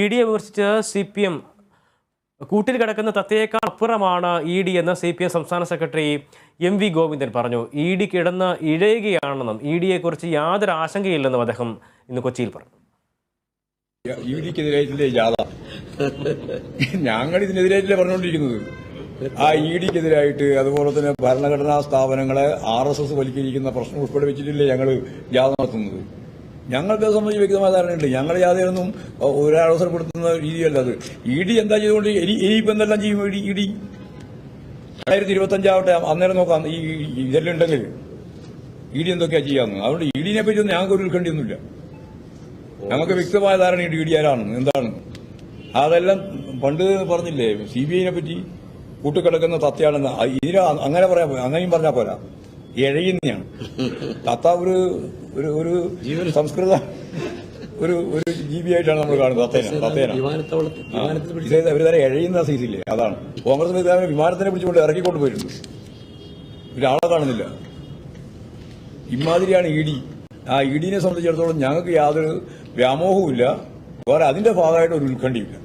ഇഡിയെ വിമർശിച്ച് CPM കൂട്ടിൽ കിടക്കുന്ന തത്തയേക്കാൾ അപ്പുറമാണ് ഇഡി എന്ന് CPM സംസ്ഥാന സെക്രട്ടറി MV ഗോവിന്ദൻ പറഞ്ഞു. ഇഡി കിടന്ന് ഇഴയുകയാണെന്നും ഇഡിയെക്കുറിച്ച് യാതൊരു ആശങ്കയില്ലെന്നും അദ്ദേഹം ഇന്ന് കൊച്ചിയിൽ പറഞ്ഞു. ഇഡിക്കെതിരായിട്ടില്ലേ ജാഥ? ഞങ്ങൾ ഇതിനെതിരായിട്ടില്ലേ പറഞ്ഞുകൊണ്ടിരിക്കുന്നത്. ആ ഇഡിക്കെതിരായിട്ട് അതുപോലെ തന്നെ ഭരണഘടനാ സ്ഥാപനങ്ങളെ RSS വലിക്കിരിക്കുന്ന പ്രശ്നം ഉൾപ്പെടെ വെച്ചിട്ടില്ലേ ഞങ്ങൾ ജാഥ നടത്തുന്നത്. ഞങ്ങൾക്ക് സംബന്ധിച്ച് വ്യക്തമായ ധാരണയുണ്ട്. ഞങ്ങൾ ജാഥയൊന്നും ഒരവസരപ്പെടുത്തുന്ന രീതിയല്ല അത്. ഇഡി എന്താ ചെയ്തുകൊണ്ട് ഇനിയിപ്പോൾ എന്തെല്ലാം ചെയ്യും ഇഡി? 2025 ആവട്ടെ, അന്നേരം നോക്കാം. ഈ ഇതെല്ലാം ഉണ്ടെങ്കിൽ ഇഡി എന്തൊക്കെയാ ചെയ്യാമെന്ന്. അതുകൊണ്ട് ഇഡിനെ പറ്റി ഒന്നും ഞങ്ങൾക്ക് ഒരു ഉത്കണ്ഠയൊന്നുമില്ല. ഞങ്ങൾക്ക് വ്യക്തമായ ധാരണയുണ്ട് ഇഡി ആരാണെന്ന്, എന്താണ്. അതെല്ലാം പണ്ട് പറഞ്ഞില്ലേ CBIനെ പറ്റി കൂട്ടിക്കിടക്കുന്ന തത്തയാണെന്ന്. ഇതിന് അങ്ങനെ പറയാൻ അങ്ങനെയും പറഞ്ഞാൽ പോരാ, എഴയുന്നതാണ് തത്ത. ഒരു സംസ്കൃത ഒരു ജീവിയായിട്ടാണ് നമ്മൾ കാണുന്നത് തത്തേന. ഒരു തരം എഴയുന്ന സൈസില്ലേ, അതാണ്. കോൺഗ്രസ് നേതാവിനെ വിമാനത്തിനെ പിടിച്ചുകൊണ്ട് ഇറക്കിക്കൊണ്ട് പോയിട്ടുണ്ട്. ഒരാളെ കാണുന്നില്ല. ഇമാതിരിയാണ് ഇഡി. ആ ഇഡിനെ സംബന്ധിച്ചിടത്തോളം ഞങ്ങൾക്ക് യാതൊരു വ്യാമോഹവും ഇല്ല. വേറെ അതിന്റെ ഭാഗമായിട്ട് ഒരു ഉത്കണ്ഠയില്ല.